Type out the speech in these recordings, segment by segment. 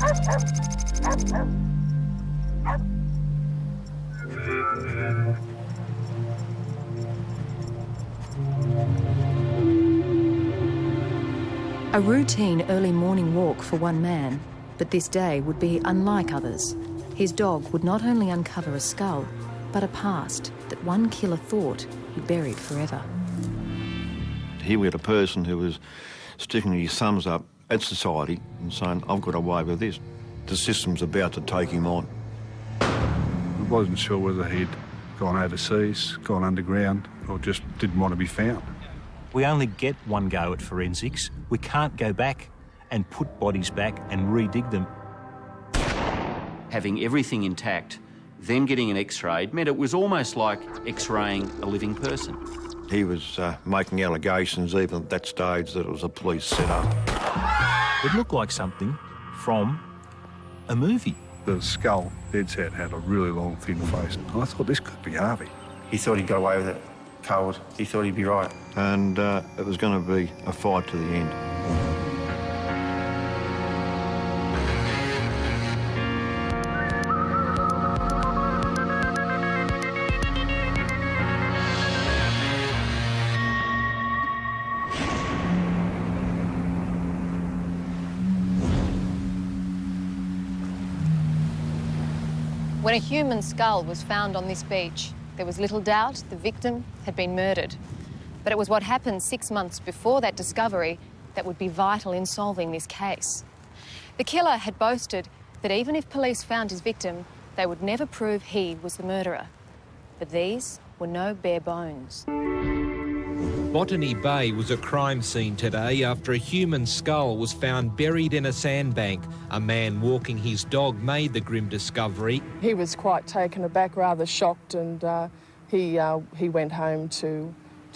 A routine early morning walk for one man, but this day would be unlike others. His dog would not only uncover a skull, but a past that one killer thought he buried forever. Here we had a person who was sticking his thumbs up at society and saying, I've got away with this. The system's about to take him on. I wasn't sure whether he'd gone overseas, gone underground, or just didn't want to be found. We only get one go at forensics. We can't go back and put bodies back and re-dig them. Having everything intact, then getting an X-ray meant it was almost like X-raying a living person. He was making allegations even at that stage that it was a police set-up. It looked like something from a movie. The skull, dead set, had a really long, thin face. I thought this could be Harvey. He thought he'd got away with it, cold. He thought he'd be right. And it was going to be a fight to the end. When a human skull was found on this beach, there was little doubt the victim had been murdered. But it was what happened 6 months before that discovery that would be vital in solving this case. The killer had boasted that even if police found his victim, they would never prove he was the murderer. But these were no bare bones. Botany Bay was a crime scene today after a human skull was found buried in a sandbank. A man walking his dog made the grim discovery. He was quite taken aback, rather shocked, and he went home to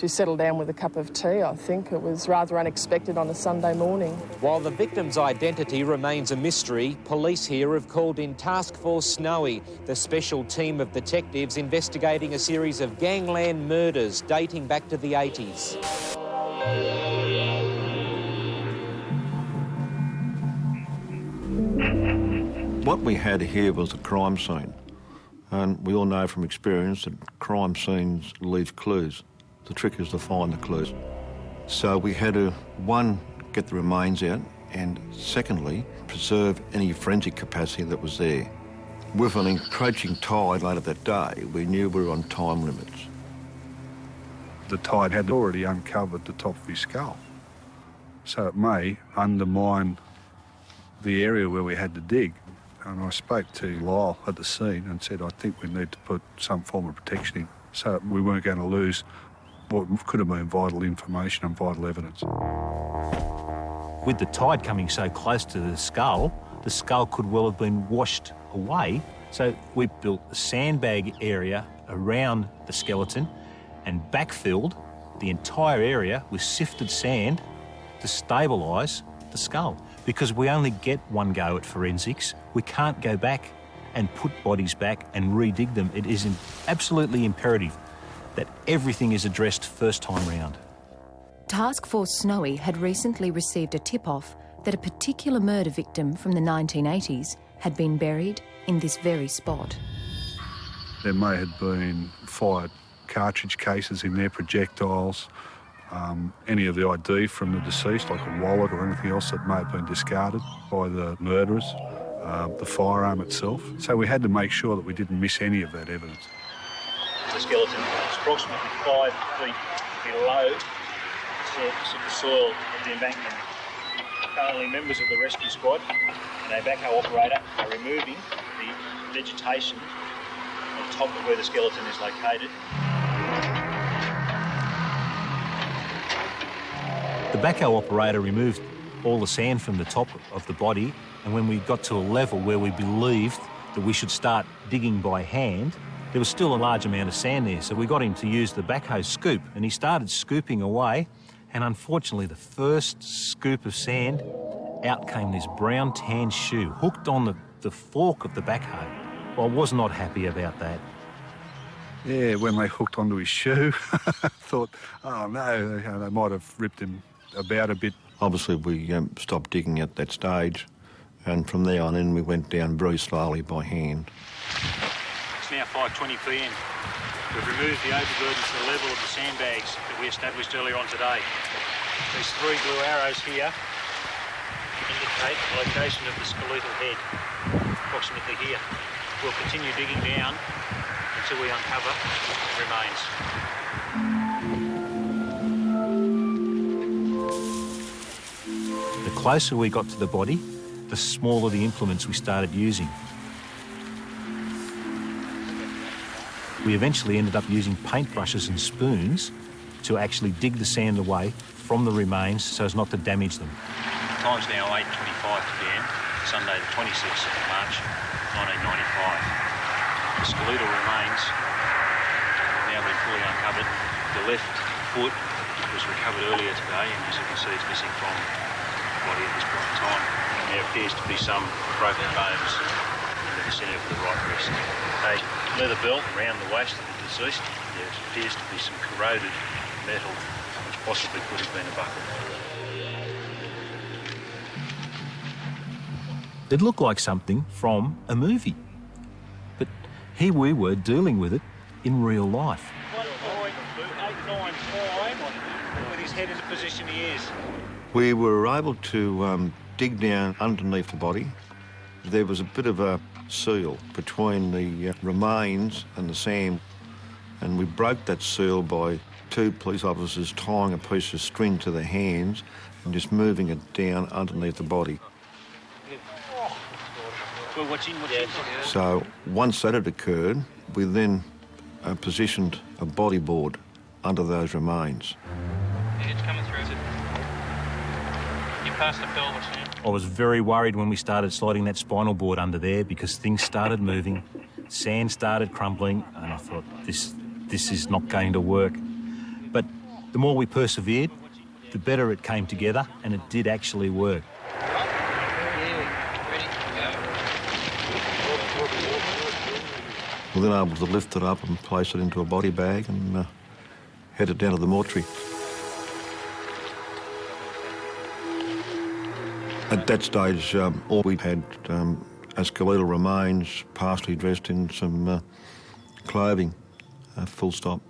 settle down with a cup of tea, I think. It was rather unexpected on a Sunday morning. While the victim's identity remains a mystery, police here have called in Task Force Snowy, the special team of detectives investigating a series of gangland murders dating back to the 80s. What we had here was a crime scene. And we all know from experience that crime scenes leave clues. The trick is to find the clues. So we had to, one, get the remains out, and secondly, preserve any forensic capacity that was there. With an encroaching tide later that day, we knew we were on time limits. The tide had already uncovered the top of his skull, so it may undermine the area where we had to dig. And I spoke to Lyle at the scene and said, I think we need to put some form of protection in so we weren't going to lose what could have been vital information and vital evidence. With the tide coming so close to the skull could well have been washed away. So we built a sandbag area around the skeleton and backfilled the entire area with sifted sand to stabilise the skull. Because we only get one go at forensics, we can't go back and put bodies back and re-dig them. It is absolutely imperative that everything is addressed first time round. Task Force Snowy had recently received a tip-off that a particular murder victim from the 1980s had been buried in this very spot. There may have been fired cartridge cases in there, projectiles, any of the ID from the deceased, like a wallet or anything else that may have been discarded by the murderers, the firearm itself. So we had to make sure that we didn't miss any of that evidence. The skeleton is approximately 5 feet below the surface of the soil of the embankment. Currently, members of the rescue squad and a backhoe operator are removing the vegetation on top of where the skeleton is located. The backhoe operator removed all the sand from the top of the body, and when we got to a level where we believed that we should start digging by hand, there was still a large amount of sand there, so we got him to use the backhoe scoop, and he started scooping away, and unfortunately the first scoop of sand, out came this brown tan shoe, hooked on the fork of the backhoe. Well, I was not happy about that. Yeah, when they hooked onto his shoe, I thought, oh no, they might have ripped him about a bit. Obviously we stopped digging at that stage, And from there on in, we went down very slowly by hand. It's now 5:20 p.m. We've removed the overburden to the level of the sandbags that we established earlier on today. These three blue arrows here indicate the location of the skeletal head, approximately here. We'll continue digging down until we uncover the remains. The closer we got to the body, the smaller the implements we started using. We eventually ended up using paintbrushes and spoons to actually dig the sand away from the remains so as not to damage them. The time's now 8:25 p.m, Sunday the 26th of March 1995. The skeletal remains have now been fully uncovered. The left foot was recovered earlier today, and as you can see, it's missing from the body at this point in time. There appears to be some broken bones in the vicinity of the right wrist. A leather belt around the waist of the deceased. There appears to be some corroded metal, which possibly could have been a buckle. It looked like something from a movie, but here we were dealing with it in real life. 895 with his head in the position he is. We were able to dig down underneath the body. There was a bit of a seal between the remains and the sand, and we broke that seal by two police officers tying a piece of string to their hands and just moving it down underneath the body. So once that had occurred, we then positioned a bodyboard under those remains. It's coming through. You passed the pelvis, yeah? I was very worried when we started sliding that spinal board under there because things started moving, sand started crumbling, and I thought, this is not going to work. But the more we persevered, the better it came together, and it did actually work. We were then able to lift it up and place it into a body bag and head it down to the mortuary. At that stage, all we had as skeletal remains, partially dressed in some clothing, full stop.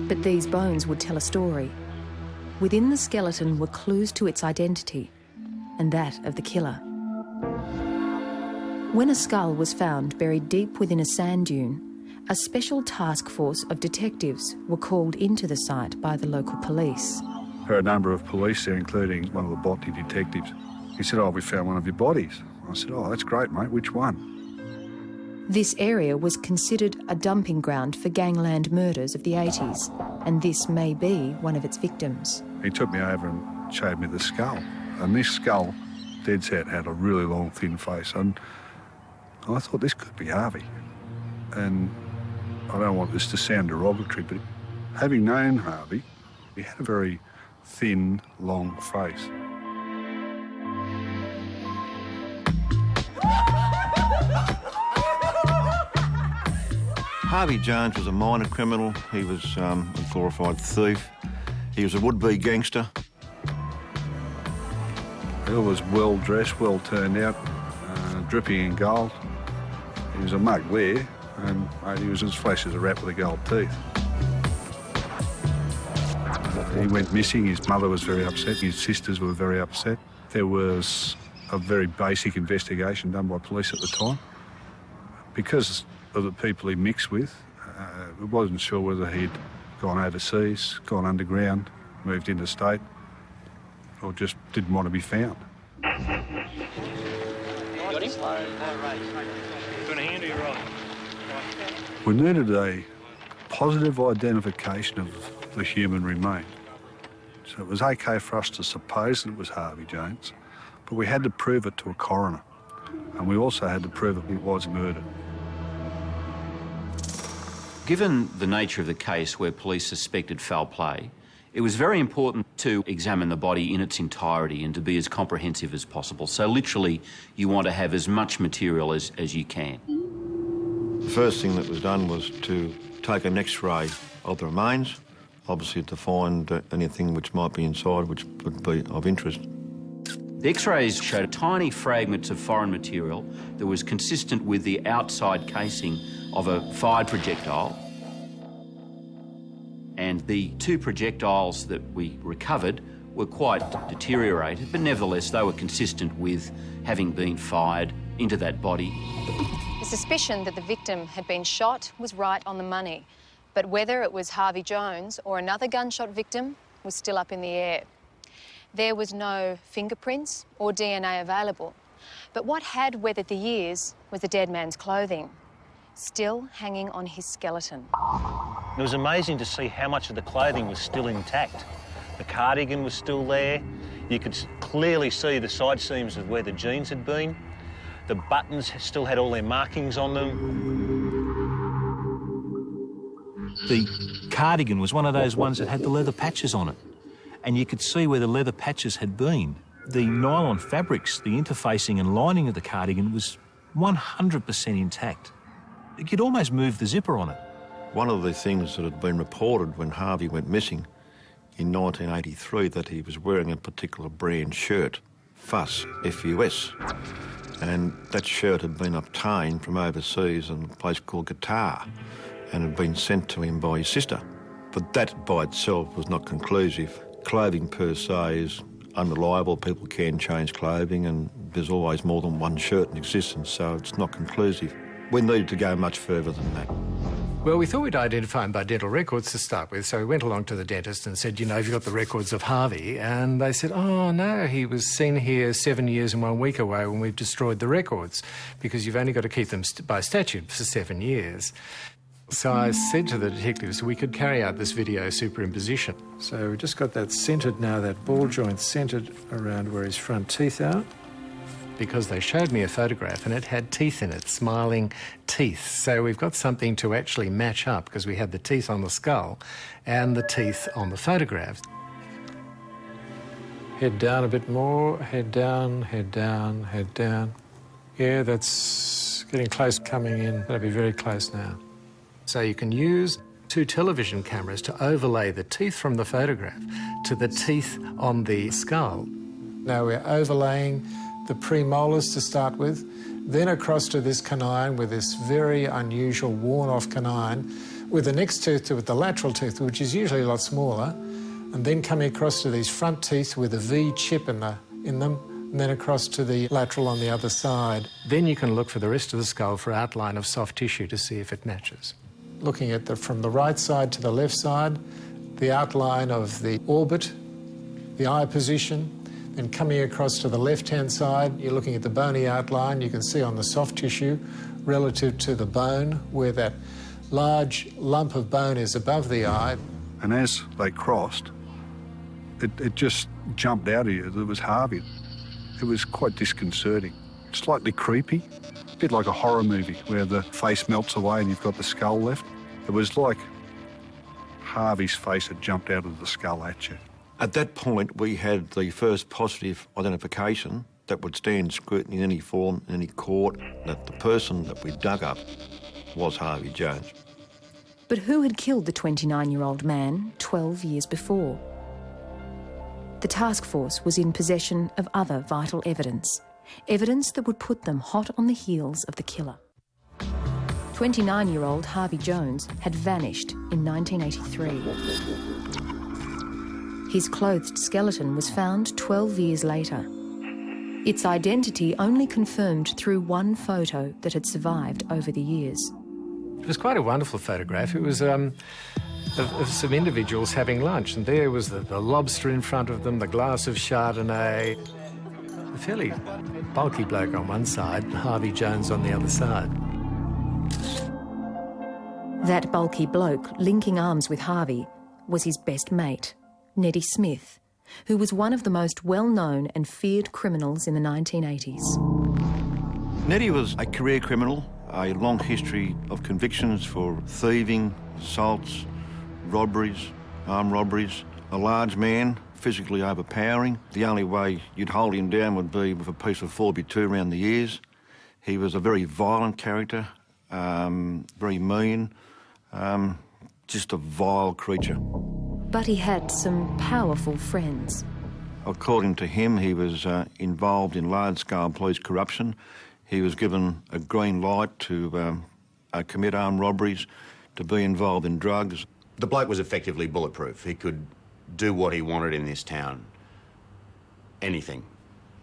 But these bones would tell a story. Within the skeleton were clues to its identity, and that of the killer. When a skull was found buried deep within a sand dune, a special task force of detectives were called into the site by the local police. There were a number of police there, including one of the botany detectives. He said, "Oh, we found one of your bodies." I said, "Oh, that's great, mate. Which one?" This area was considered a dumping ground for gangland murders of the 80s, and this may be one of its victims. He took me over and showed me the skull. And this skull, dead set, had a really long, thin face. And I thought, this could be Harvey. And I don't want this to sound derogatory, but having known Harvey, he had a very thin, long face. Harvey Jones was a minor criminal. He was a glorified thief. He was a would-be gangster. He was well-dressed, well-turned out, dripping in gold. He was a mug there, and he was as fresh as a rat with the gold teeth. He went missing. His mother was very upset. His sisters were very upset. There was a very basic investigation done by police at the time. Because of the people he mixed with, we wasn't sure whether he'd gone overseas, gone underground, moved interstate, or just didn't want to be found. Got him? Got a hand or you're right? We needed a positive identification of the human remain. So it was okay for us to suppose that it was Harvey Jones, but we had to prove it to a coroner, and we also had to prove that he was murdered. Given the nature of the case where police suspected foul play, it was very important to examine the body in its entirety and to be as comprehensive as possible. So literally, you want to have as much material as you can. The first thing that was done was to take an X-ray of the remains, obviously to find anything which might be inside which would be of interest. The X-rays showed tiny fragments of foreign material that was consistent with the outside casing of a fired projectile. And the two projectiles that we recovered were quite deteriorated, but nevertheless they were consistent with having been fired into that body. The suspicion that the victim had been shot was right on the money, but whether it was Harvey Jones or another gunshot victim was still up in the air. There was no fingerprints or DNA available, but what had weathered the years was the dead man's clothing, still hanging on his skeleton. It was amazing to see how much of the clothing was still intact. The cardigan was still there. You could clearly see the side seams of where the jeans had been. The buttons still had all their markings on them. The cardigan was one of those ones that had the leather patches on it, and you could see where the leather patches had been. The nylon fabrics, the interfacing and lining of the cardigan was 100% intact. You could almost move the zipper on it. One of the things that had been reported when Harvey went missing in 1983, that he was wearing a particular brand shirt, Fuss, F-U-S, and that shirt had been obtained from overseas in a place called Qatar and had been sent to him by his sister. But that by itself was not conclusive. Clothing per se is unreliable. People can change clothing and there's always more than one shirt in existence, so it's not conclusive. We needed to go much further than that. Well, we thought we'd identify him by dental records to start with, so we went along to the dentist and said, you know, have you got the records of Harvey? And they said, oh, no, he was seen here 7 years and 1 week away when we've destroyed the records, because you've only got to keep them by statute for 7 years. So I said to the detectives we could carry out this video superimposition. So we just got that centred now, that ball joint centred around where his front teeth are, because they showed me a photograph and it had teeth in it, smiling teeth. So we've got something to actually match up, because we had the teeth on the skull and the teeth on the photographs. Head down a bit more, head down, head down, head down. Yeah, that's getting close, coming in. That'll be very close now. So you can use 2 television cameras to overlay the teeth from the photograph to the teeth on the skull. Now we're overlaying the premolars to start with, then across to this canine with this very unusual worn-off canine, with the next tooth with the lateral tooth, which is usually a lot smaller, and then coming across to these front teeth with a V chip in them, and then across to the lateral on the other side. Then you can look for the rest of the skull for outline of soft tissue to see if it matches. Looking at from the right side to the left side, the outline of the orbit, the eye position. Then coming across to the left-hand side, you're looking at the bony outline. You can see on the soft tissue relative to the bone where that large lump of bone is above the eye. And as they crossed, it just jumped out of you. It was Harvey. It was quite disconcerting, slightly creepy, a bit like a horror movie where the face melts away and you've got the skull left. It was like Harvey's face had jumped out of the skull at you. At that point, we had the first positive identification that would stand scrutiny in any form, in any court, that the person that we dug up was Harvey Jones. But who had killed the 29-year-old man 12 years before? The task force was in possession of other vital evidence, evidence that would put them hot on the heels of the killer. 29-year-old Harvey Jones had vanished in 1983. His clothed skeleton was found 12 years later. Its identity only confirmed through one photo that had survived over the years. It was quite a wonderful photograph. It was of some individuals having lunch, and there was the lobster in front of them, the glass of Chardonnay. A fairly bulky bloke on one side, and Harvey Jones on the other side. That bulky bloke, linking arms with Harvey, was his best mate, Neddy Smith, who was one of the most well-known and feared criminals in the 1980s. Neddy was a career criminal, a long history of convictions for thieving, assaults, robberies, armed robberies. A large man, physically overpowering. The only way you'd hold him down would be with a piece of 4x2 around the ears. He was a very violent character, very mean, just a vile creature. But he had some powerful friends. According to him, he was involved in large-scale police corruption. He was given a green light to commit armed robberies, to be involved in drugs. The bloke was effectively bulletproof. He could do what he wanted in this town. Anything.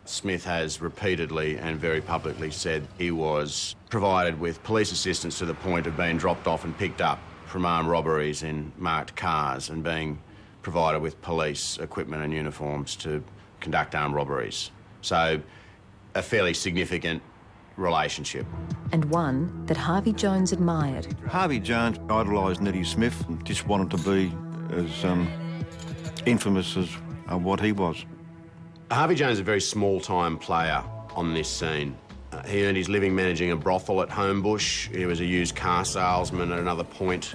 Smith has repeatedly and very publicly said he was provided with police assistance to the point of being dropped off and picked up from armed robberies in marked cars and being provided with police equipment and uniforms to conduct armed robberies. So, a fairly significant relationship. And one that Harvey Jones admired. Harvey Jones idolised Neddy Smith and just wanted to be as infamous as what he was. Harvey Jones is a very small-time player on this scene. He earned his living managing a brothel at Homebush. He was a used car salesman at another point.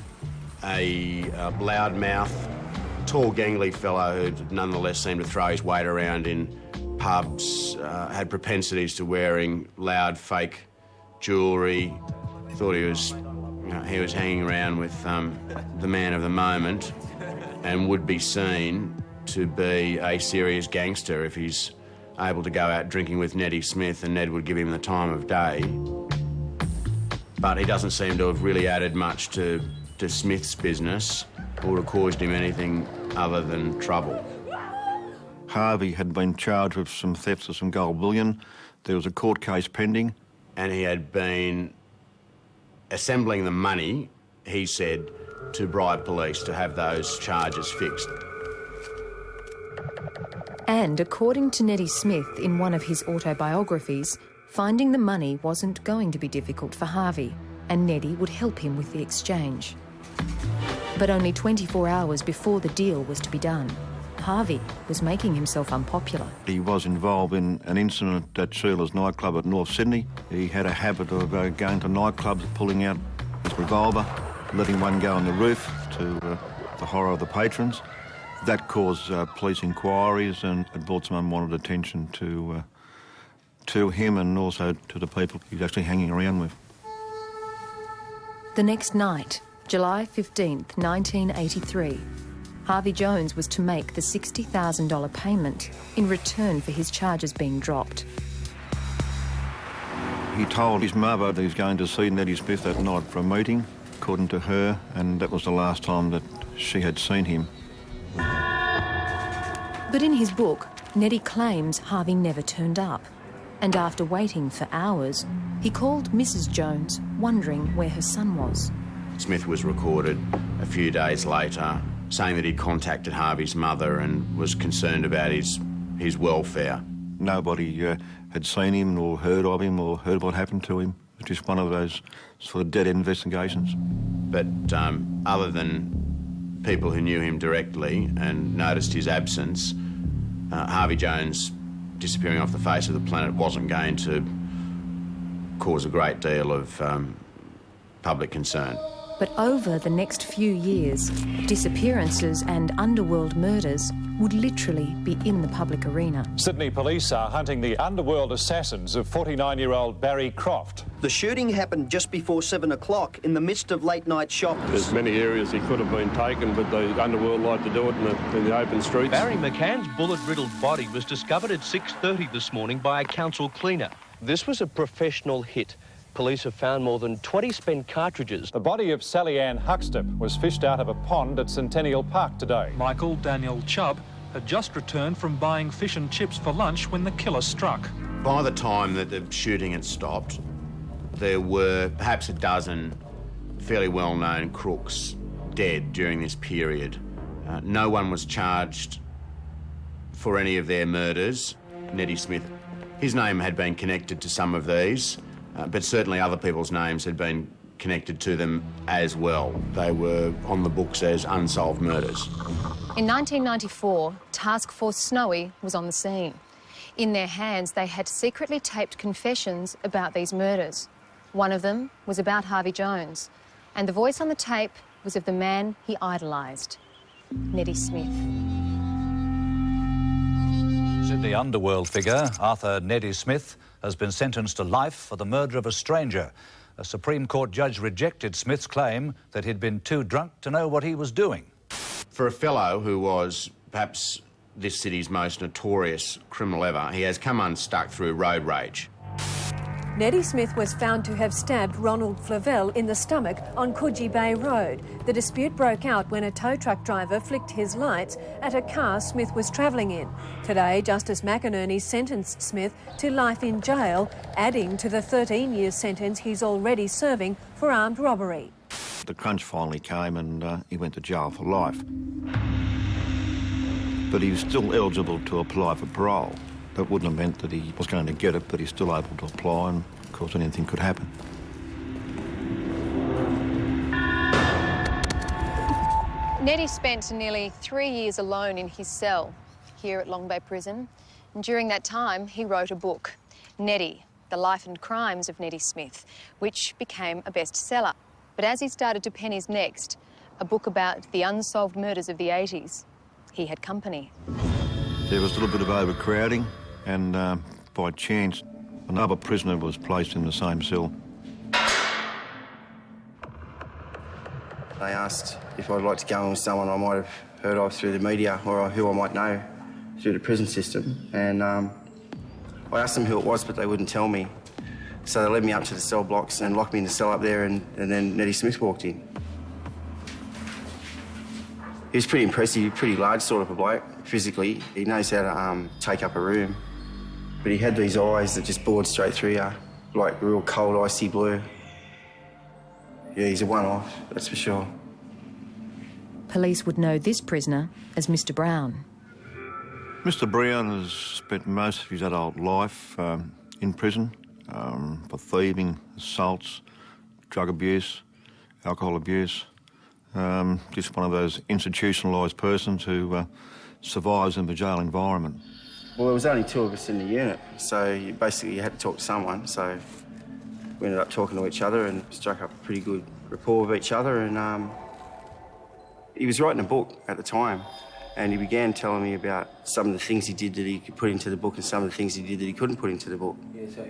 A loudmouth, tall, gangly fellow who nonetheless seemed to throw his weight around in pubs, had propensities to wearing loud, fake jewellery. Thought he was hanging around with the man of the moment and would be seen to be a serious gangster if he's able to go out drinking with Neddy Smith and Ned would give him the time of day. But he doesn't seem to have really added much to Smith's business or have caused him anything other than trouble. Harvey had been charged with some thefts of some gold bullion. There was a court case pending. And he had been assembling the money, he said, to bribe police to have those charges fixed. And according to Neddy Smith in one of his autobiographies, finding the money wasn't going to be difficult for Harvey, and Neddy would help him with the exchange. But only 24 hours before the deal was to be done, Harvey was making himself unpopular. He was involved in an incident at Sheila's nightclub at North Sydney. He had a habit of going to nightclubs, pulling out his revolver, letting one go on the roof to the horror of the patrons. That caused police inquiries and it brought some unwanted attention to him and also to the people he was actually hanging around with. The next night, July 15th, 1983, Harvey Jones was to make the $60,000 payment in return for his charges being dropped. He told his mother that he was going to see Neddy Smith that night for a meeting, according to her, and that was the last time that she had seen him. But in his book, Neddy claims Harvey never turned up. And after waiting for hours, he called Mrs. Jones, wondering where her son was. Smith was recorded a few days later saying that he'd contacted Harvey's mother and was concerned about his welfare. Nobody had seen him or heard of him or heard what happened to him. It was just one of those sort of dead investigations. But other than people who knew him directly and noticed his absence, Harvey Jones disappearing off the face of the planet wasn't going to cause a great deal of public concern. But over the next few years, disappearances and underworld murders would literally be in the public arena. Sydney police are hunting the underworld assassins of 49-year-old Barry Croft. The shooting happened just before 7 o'clock in the midst of late-night shopping. There's many areas he could have been taken, but the underworld like to do it in the open streets. Barry McCann's bullet-riddled body was discovered at 6:30 this morning by a council cleaner. This was a professional hit. Police have found more than 20 spent cartridges. The body of Sally Ann Huxtap was fished out of a pond at Centennial Park today. Michael Daniel Chubb had just returned from buying fish and chips for lunch when the killer struck. By the time that the shooting had stopped, there were perhaps a dozen fairly well-known crooks dead during this period. No one was charged for any of their murders. Neddy Smith, his name had been connected to some of these, but certainly other people's names had been connected to them as well. They were on the books as unsolved murders. In 1994, Task Force Snowy was on the scene. In their hands, they had secretly taped confessions about these murders. One of them was about Harvey Jones, and the voice on the tape was of the man he idolised, Neddy Smith. Sydney underworld figure Arthur Neddy Smith has been sentenced to life for the murder of a stranger. A Supreme Court judge rejected Smith's claim that he'd been too drunk to know what he was doing. For a fellow who was perhaps this city's most notorious criminal ever. He has come unstuck through road rage. Neddy Smith was found to have stabbed Ronald Flavelle in the stomach on Coogee Bay Road. The dispute broke out when a tow truck driver flicked his lights at a car Smith was travelling in. Today, Justice McInerney sentenced Smith to life in jail, adding to the 13-year sentence he's already serving for armed robbery. The crunch finally came and he went to jail for life. But he was still eligible to apply for parole. That wouldn't have meant that he was going to get it, but he's still able to apply, and of course anything could happen. Neddy spent nearly 3 years alone in his cell here at Long Bay Prison, and during that time he wrote a book, Neddy, The Life and Crimes of Neddy Smith, which became a bestseller. But as he started to pen his next, a book about the unsolved murders of the 80s, he had company. There was a little bit of overcrowding, and by chance, another prisoner was placed in the same cell. They asked if I'd like to go in with someone I might have heard of through the media or who I might know through the prison system. And I asked them who it was, but they wouldn't tell me. So they led me up to the cell blocks and locked me in the cell up there, and then Neddy Smith walked in. He was pretty impressive, pretty large sort of a bloke, physically. He knows how to take up a room. But he had these eyes that just bored straight through you, like real cold, icy blue. Yeah, he's a one-off, that's for sure. Police would know this prisoner as Mr. Brown. Mr. Brown has spent most of his adult life in prison for thieving, assaults, drug abuse, alcohol abuse. Just one of those institutionalised persons who survives in the jail environment. Well, there was only two of us in the unit, so you had to talk to someone, so we ended up talking to each other and struck up a pretty good rapport with each other, and he was writing a book at the time, and he began telling me about some of the things he did that he could put into the book and some of the things he did that he couldn't put into the book.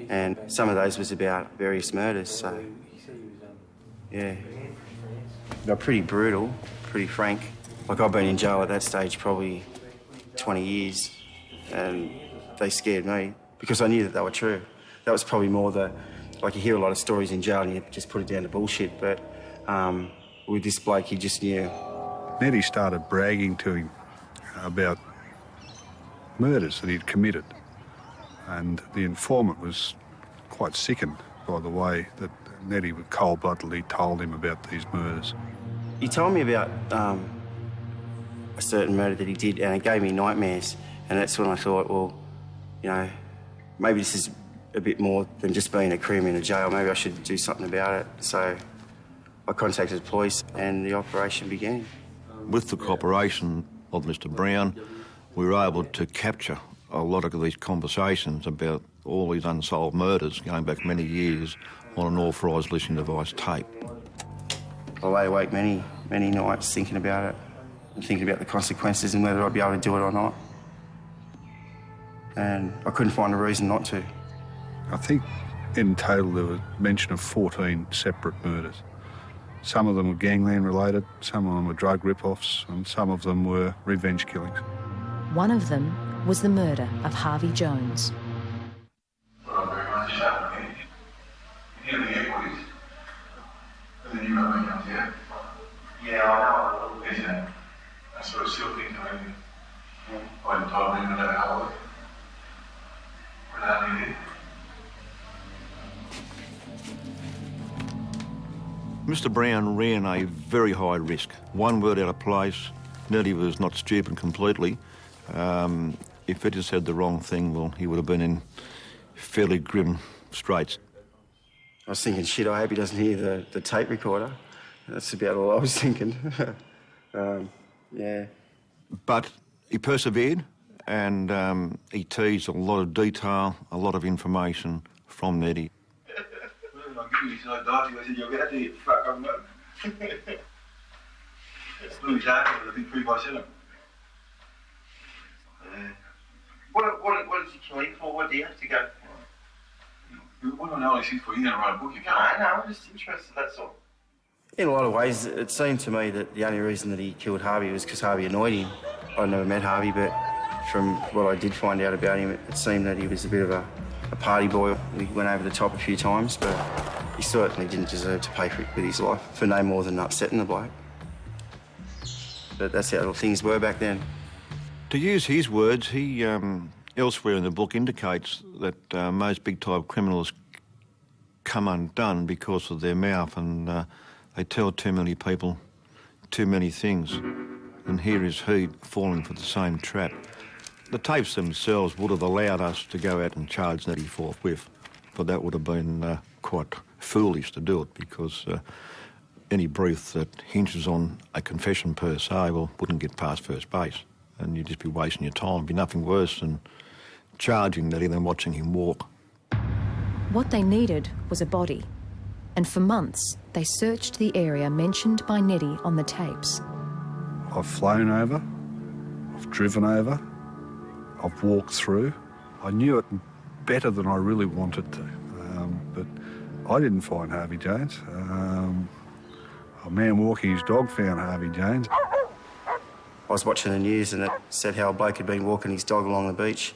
And some of those was about various murders, so, yeah. They're pretty brutal, pretty frank. Like, I've been in jail at that stage probably 20 years, and they scared me because I knew that they were true. That was probably more like, you hear a lot of stories in jail and you just put it down to bullshit, but with this bloke, he just knew. Neddy started bragging to him about murders that he'd committed, and the informant was quite sickened by the way that Neddy, with cold-bloodedly, told him about these murders. He told me about a certain murder that he did, and it gave me nightmares, and that's when I thought, well, you know, maybe this is a bit more than just being a crime in a jail. Maybe I should do something about it. So I contacted the police and the operation began. With the cooperation of Mr. Brown, we were able to capture a lot of these conversations about all these unsolved murders going back many years on an authorised listening device tape. I lay awake many nights thinking about it and thinking about the consequences and whether I'd be able to do it or not. And I couldn't find a reason not to. I think in total there was mention of 14 separate murders. Some of them were gangland related, some of them were drug rip-offs, and some of them were revenge killings. One of them was the murder of Harvey Jones. Yeah, I know. Yeah. I sort of still think I went told me that I would. But I needed. Mr. Brown ran a very high risk. One word out of place, Neddy was not stupid completely. If he just said the wrong thing, well, he would have been in fairly grim straits. I was thinking, shit, I hope he doesn't hear the tape recorder. That's about all I was thinking. Yeah. But he persevered, and he teased a lot of detail, a lot of information from Neddy. I'll give you some dodgy. I said, you'll get the fuck on that. Louis Arnold, I think 3x7. What did you kill him for? What do you have to go for? What do I know he's for? You're going to write a book, you can't. No, I'm just interested, that's all. In a lot of ways, it seemed to me that the only reason that he killed Harvey was because Harvey annoyed him. I'd never met Harvey, but From what I did find out about him, it seemed that he was a bit of a party boy. We went over the top a few times, but he certainly didn't deserve to pay for it with his life, for no more than upsetting the bloke. But that's how things were back then. To use his words, he elsewhere in the book indicates that most big-time criminals come undone because of their mouth, and they tell too many people too many things. And here is he falling for the same trap. The tapes themselves would have allowed us to go out and charge Neddy forthwith, but that would have been quite foolish to do it, because any brief that hinges on a confession per se, well, wouldn't get past first base, and you'd just be wasting your time. It'd be nothing worse than charging Neddy than watching him walk. What they needed was a body, and for months they searched the area mentioned by Neddy on the tapes. I've flown over, I've driven over, I've walked through. I knew it better than I really wanted to, but I didn't find Harvey Jones. A man walking his dog found Harvey Jones. I was watching the news and it said how a bloke had been walking his dog along the beach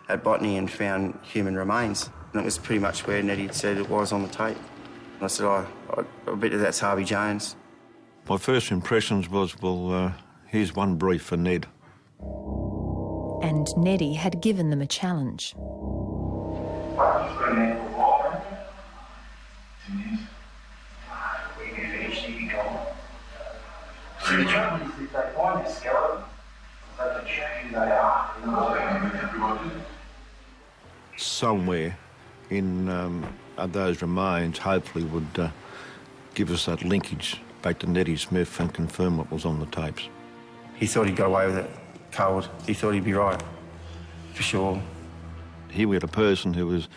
at Botany and found human remains. And it was pretty much where Neddy had said it was on the tape. And I said, I bet that's Harvey Jones. My first impressions was, well, here's one brief for Ned. And Neddy had given them a challenge. So the trouble is, if they find a skeleton, they can check who they are. Somewhere in those remains hopefully would give us that linkage back to Neddy Smith and confirm what was on the tapes. He thought he'd got away with it cold. He thought he'd be right, for sure. Here we had a person who was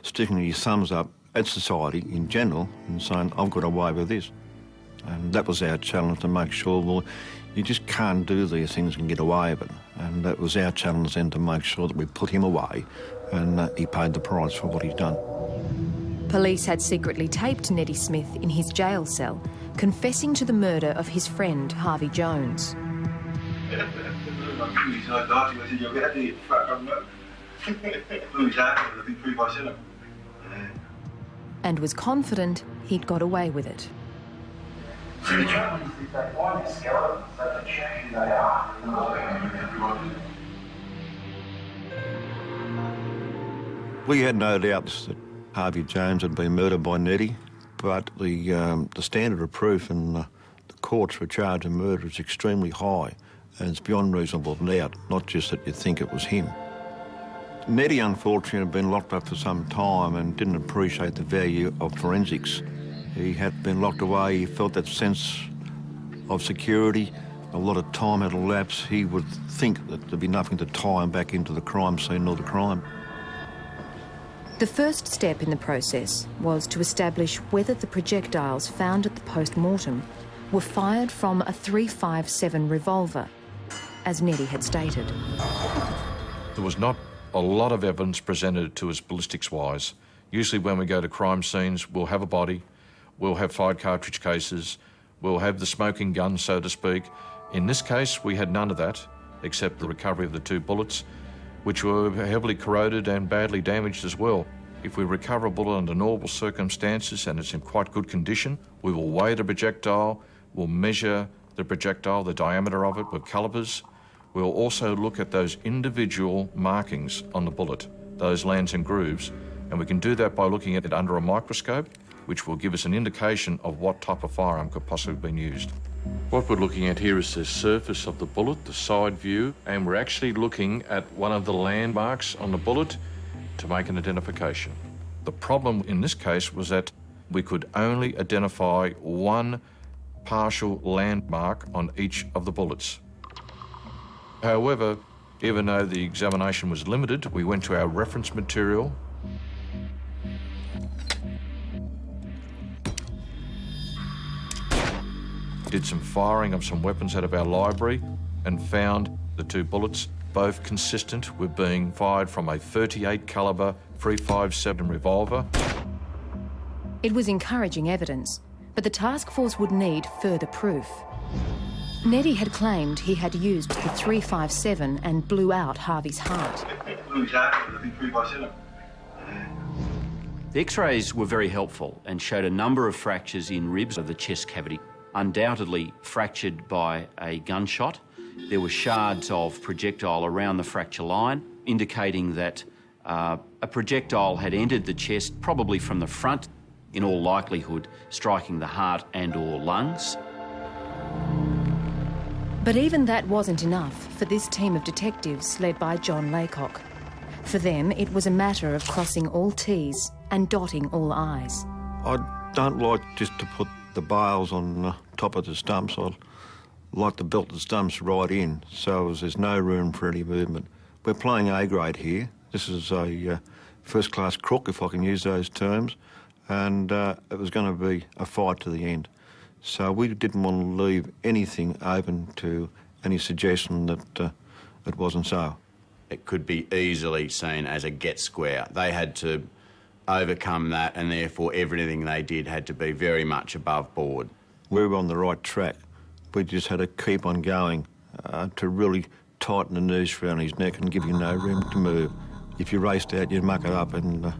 sticking his thumbs up at society in general and saying, I've got away with this. And that was our challenge, to make sure, well, you just can't do these things and get away with it. And that was our challenge then, to make sure that we put him away and he paid the price for what he's done. Police had secretly taped Neddy Smith in his jail cell, confessing to the murder of his friend Harvey Jones. And was confident he'd got away with it. So the trouble is, if they find a skeleton, they can check who they are. We had no doubts that Harvey Jones had been murdered by Neddy, but the standard of proof in the courts for a charge of murder is extremely high, and it's beyond reasonable doubt, not just that you think it was him. Neddy, unfortunately, had been locked up for some time and didn't appreciate the value of forensics. He had been locked away, he felt that sense of security. A lot of time had elapsed. He would think that there'd be nothing to tie him back into the crime scene or the crime. The first step in the process was to establish whether the projectiles found at the post-mortem were fired from a .357 revolver, as Neddy had stated. There was not a lot of evidence presented to us ballistics-wise. Usually when we go to crime scenes, we'll have a body, we'll have fired cartridge cases, we'll have the smoking gun, so to speak. In this case, we had none of that, except the recovery of the 2 bullets, which were heavily corroded and badly damaged as well. If we recover a bullet under normal circumstances and it's in quite good condition, we will weigh the projectile, we'll measure the projectile, the diameter of it with calipers. We'll also look at those individual markings on the bullet, those lands and grooves, and we can do that by looking at it under a microscope, which will give us an indication of what type of firearm could possibly have been used. What we're looking at here is the surface of the bullet, the side view, and we're actually looking at one of the landmarks on the bullet to make an identification. The problem in this case was that we could only identify one partial landmark on each of the bullets. However, even though the examination was limited, we went to our reference material. Did some firing of some weapons out of our library and found the 2 bullets, both consistent with being fired from a .38 caliber .357 revolver. It was encouraging evidence, but the task force would need further proof. Neddy had claimed he had used the .357 and blew out Harvey's heart. The X-rays were very helpful and showed a number of fractures in ribs of the chest cavity, undoubtedly fractured by a gunshot. There were shards of projectile around the fracture line, indicating that a projectile had entered the chest, probably from the front, in all likelihood striking the heart and/or lungs. But even that wasn't enough for this team of detectives led by John Laycock. For them, it was a matter of crossing all T's and dotting all I's. I don't like just to put the bales on the top of the stumps. I like to belt the stumps right in so as there's no room for any movement. We're playing A grade here. This is a first-class crook, if I can use those terms, and it was going to be a fight to the end. So we didn't want to leave anything open to any suggestion that it wasn't so. It could be easily seen as a get square. They had to overcome that, and therefore everything they did had to be very much above board. We were on the right track. We just had to keep on going to really tighten the noose around his neck and give him no room to move. If you raced out, you'd muck it up, and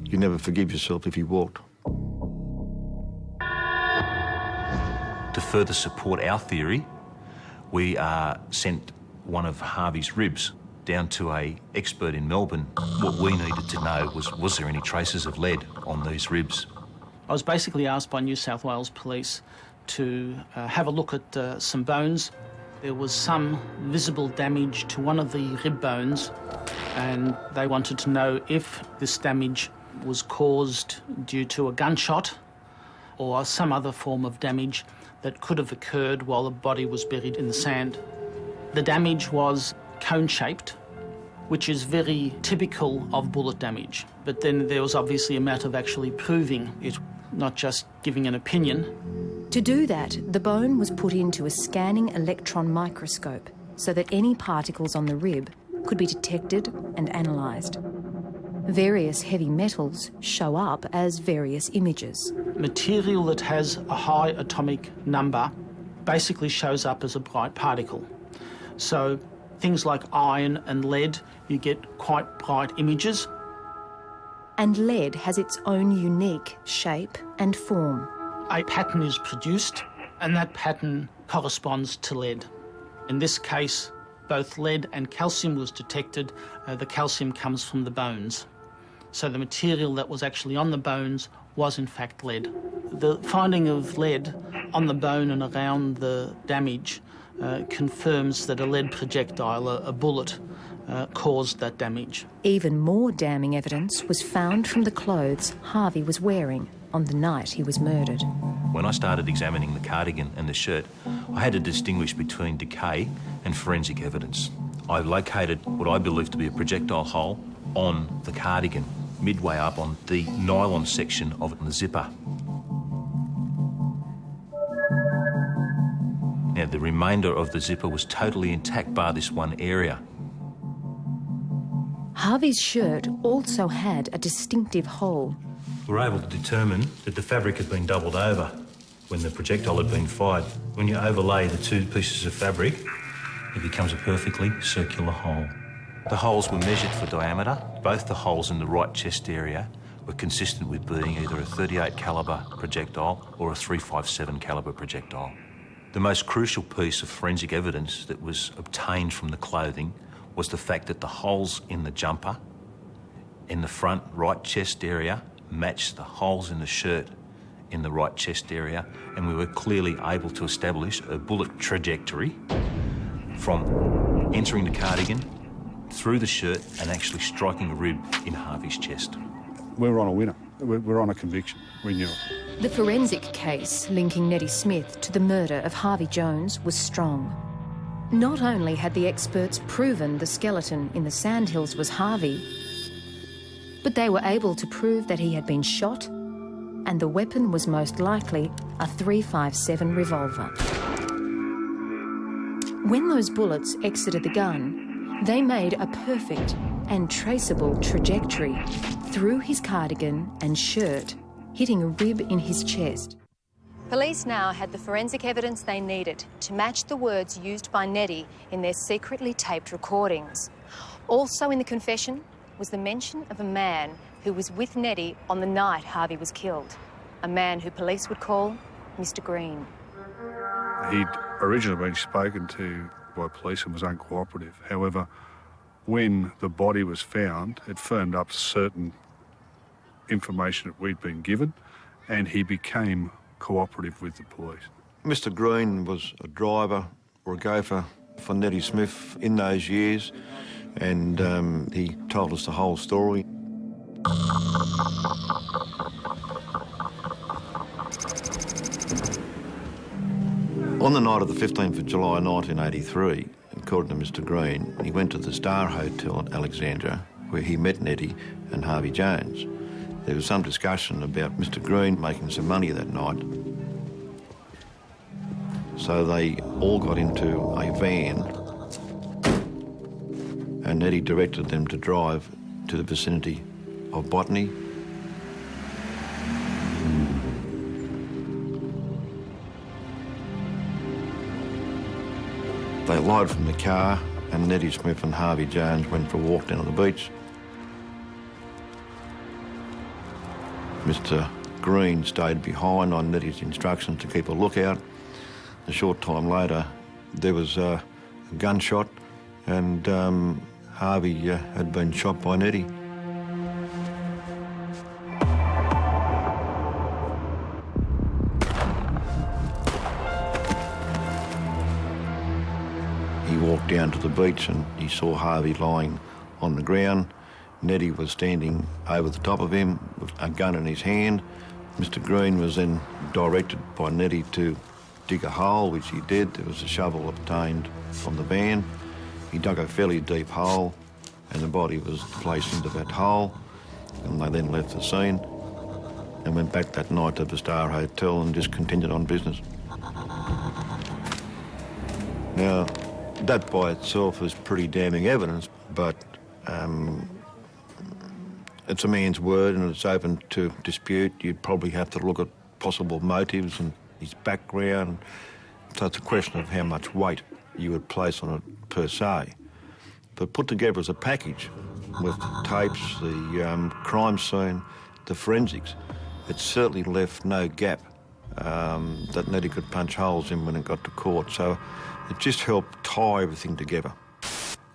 you never forgive yourself if you walked. To further support our theory, we sent one of Harvey's ribs down to an expert in Melbourne. What we needed to know was there any traces of lead on these ribs? I was basically asked by New South Wales Police to have a look at some bones. There was some visible damage to one of the rib bones, and they wanted to know if this damage was caused due to a gunshot or some other form of damage that could have occurred while the body was buried in the sand. The damage was cone-shaped, which is very typical of bullet damage. But then there was obviously a matter of actually proving it, not just giving an opinion. To do that, the bone was put into a scanning electron microscope so that any particles on the rib could be detected and analysed. Various heavy metals show up as various images. Material that has a high atomic number basically shows up as a bright particle. So things like iron and lead, you get quite bright images. And lead has its own unique shape and form. A pattern is produced, and that pattern corresponds to lead. In this case, both lead and calcium was detected. The calcium comes from the bones. So the material that was actually on the bones was in fact lead. The finding of lead on the bone and around the damage confirms that a lead projectile, a bullet, caused that damage. Even more damning evidence was found from the clothes Harvey was wearing on the night he was murdered. When I started examining the cardigan and the shirt, I had to distinguish between decay and forensic evidence. I located what I believe to be a projectile hole on the cardigan, midway up on the nylon section of the zipper. Now, the remainder of the zipper was totally intact bar this one area. Harvey's shirt also had a distinctive hole. We were able to determine that the fabric had been doubled over when the projectile had been fired. When you overlay the two pieces of fabric, it becomes a perfectly circular hole. The holes were measured for diameter. Both the holes in the right chest area were consistent with being either a .38 calibre projectile or a .357 calibre projectile. The most crucial piece of forensic evidence that was obtained from the clothing was the fact that the holes in the jumper in the front right chest area matched the holes in the shirt in the right chest area, and we were clearly able to establish a bullet trajectory from entering the cardigan, through the shirt, and actually striking a rib in Harvey's chest. We were on a winner. We're on a conviction. We knew it. The forensic case linking Neddy Smith to the murder of Harvey Jones was strong. Not only had the experts proven the skeleton in the sandhills was Harvey, but they were able to prove that he had been shot, and the weapon was most likely a .357 revolver. When those bullets exited the gun, they made a perfect and traceable trajectory through his cardigan and shirt, hitting a rib in his chest. Police now had the forensic evidence they needed to match the words used by Neddy in their secretly taped recordings. Also in the confession was the mention of a man who was with Neddy on the night Harvey was killed, a man who police would call Mr. Green. He'd originally been spoken to by police and was uncooperative. However, when the body was found, it firmed up certain information that we'd been given, and he became cooperative with the police. Mr. Green was a driver or a gopher for Neddy Smith in those years, and he told us the whole story. On the night of the 15th of July 1983, according to Mr. Green, he went to the Star Hotel in Alexandria where he met Neddy and Harvey Jones. There was some discussion about Mr. Green making some money that night. So they all got into a van and Neddy directed them to drive to the vicinity of Botany. They alighted from the car and Neddy Smith and Harvey Jones went for a walk down to the beach. Mr. Green stayed behind on Neddy's instructions to keep a lookout. A short time later, there was a gunshot and Harvey had been shot by Neddy. He walked down to the beach and he saw Harvey lying on the ground. Neddy was standing over the top of him with a gun in his hand. Mr. Green was then directed by Neddy to dig a hole, which he did. There was a shovel obtained from the van. He dug a fairly deep hole and the body was placed into that hole, and they then left the scene and went back that night to the Star Hotel and just continued on business. Now, that by itself is pretty damning evidence, but it's a man's word and it's open to dispute. You'd probably have to look at possible motives and his background. So it's a question of how much weight you would place on it per se. But put together as a package with tapes, the crime scene, the forensics, it certainly left no gap that Neddy could punch holes in when it got to court. So it just helped tie everything together.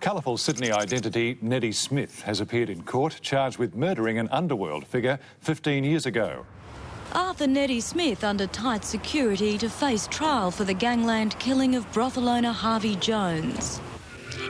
Colourful Sydney identity Neddy Smith has appeared in court, charged with murdering an underworld figure 15 years ago. Arthur Neddy Smith under tight security to face trial for the gangland killing of brothel owner Harvey Jones.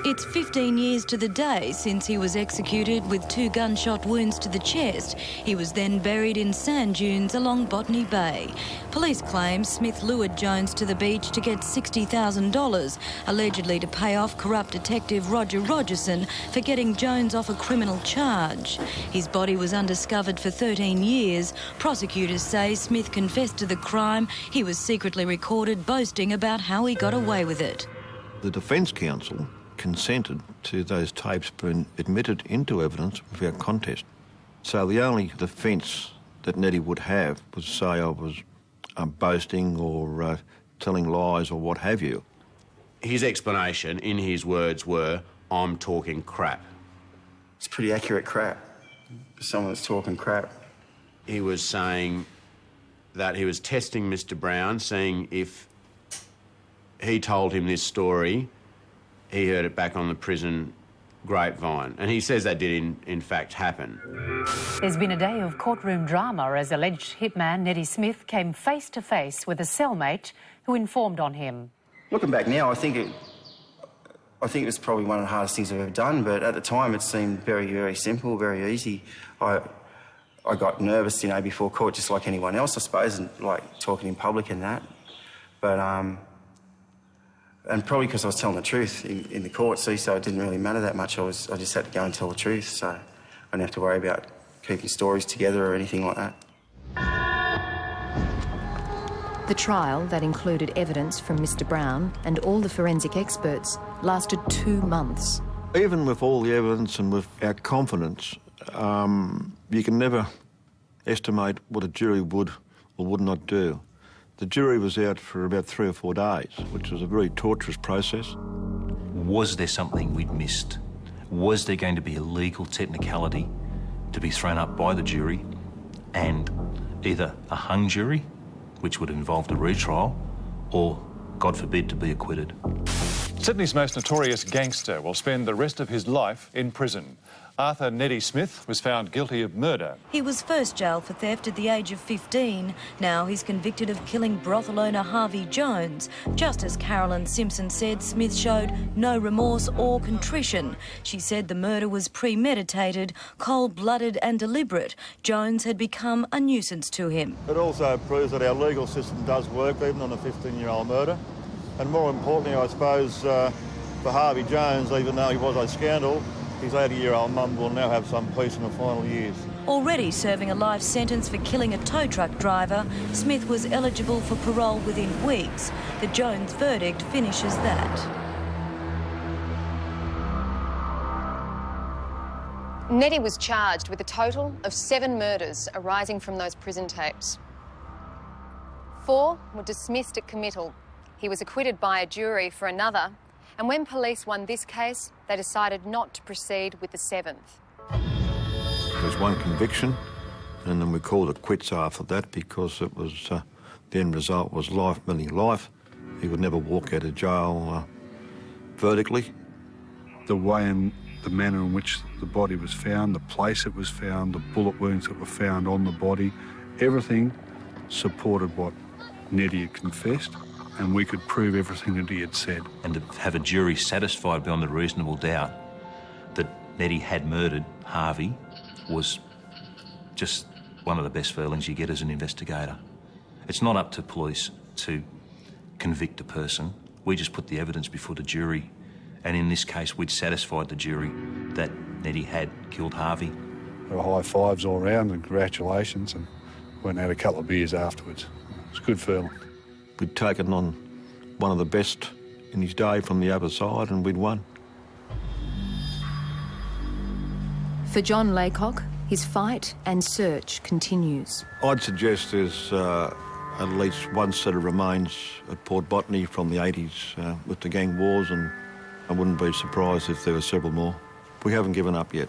It's 15 years to the day since he was executed with 2 gunshot wounds to the chest. He was then buried in sand dunes along Botany Bay. Police claim Smith lured Jones to the beach to get $60,000, allegedly to pay off corrupt detective Roger Rogerson for getting Jones off a criminal charge. His body was undiscovered for 13 years. Prosecutors say Smith confessed to the crime. He was secretly recorded boasting about how he got away with it. The Defence Counsel consented to those tapes being admitted into evidence without contest. So the only defence that Neddy would have was say I was boasting or telling lies or what have you. His explanation, in his words, were, I'm talking crap. It's pretty accurate crap for someone that's talking crap. He was saying that he was testing Mr. Brown, seeing if he told him this story, he heard it back on the prison grapevine. And he says that did in fact happen. There's been a day of courtroom drama as alleged hitman Neddy Smith came face to face with a cellmate who informed on him. Looking back now, I think it was probably one of the hardest things I've ever done, but at the time it seemed very, very simple, very easy. I got nervous, you know, before court, just like anyone else, I suppose, and like talking in public and that. But and probably because I was telling the truth in the court, so it didn't really matter that much. I just had to go and tell the truth, so I didn't have to worry about keeping stories together or anything like that. The trial, that included evidence from Mr. Brown and all the forensic experts, lasted 2 months. Even with all the evidence and with our confidence, you can never estimate what a jury would or would not do. The jury was out for about 3 or 4 days, which was a very torturous process. Was there something we'd missed? Was there going to be a legal technicality to be thrown up by the jury and either a hung jury, which would have involved a retrial, or, God forbid, to be acquitted? Sydney's most notorious gangster will spend the rest of his life in prison. Arthur Neddy Smith was found guilty of murder. He was first jailed for theft at the age of 15. Now he's convicted of killing brothel owner Harvey Jones. Justice Carolyn Simpson said Smith showed no remorse or contrition. She said the murder was premeditated, cold-blooded and deliberate. Jones had become a nuisance to him. It also proves that our legal system does work, even on a 15-year-old murder. And more importantly, I suppose, for Harvey Jones, even though he was a scandal, his 80-year-old mum will now have some peace in the final years. Already serving a life sentence for killing a tow truck driver, Smith was eligible for parole within weeks. The Jones verdict finishes that. Neddy was charged with a total of 7 murders arising from those prison tapes. 4 were dismissed at committal. He was acquitted by a jury for another, and when police won this case, they decided not to proceed with the 7th. There's 1 conviction, and then we called it quits after that because it was the end result was life meaning life. He would never walk out of jail vertically. The way and the manner in which the body was found, the place it was found, the bullet wounds that were found on the body, everything supported what Neddy had confessed, and we could prove everything that he had said. And to have a jury satisfied beyond a reasonable doubt that Neddy had murdered Harvey was just one of the best feelings you get as an investigator. It's not up to police to convict a person. We just put the evidence before the jury, and in this case we'd satisfied the jury that Neddy had killed Harvey. There were high fives all round and congratulations, and went out a couple of beers afterwards. It's a good feeling. We'd taken on one of the best in his day from the other side, and we'd won. For John Laycock, his fight and search continues. I'd suggest there's at least 1 set of remains at Port Botany from the 80s with the gang wars, and I wouldn't be surprised if there were several more. We haven't given up yet.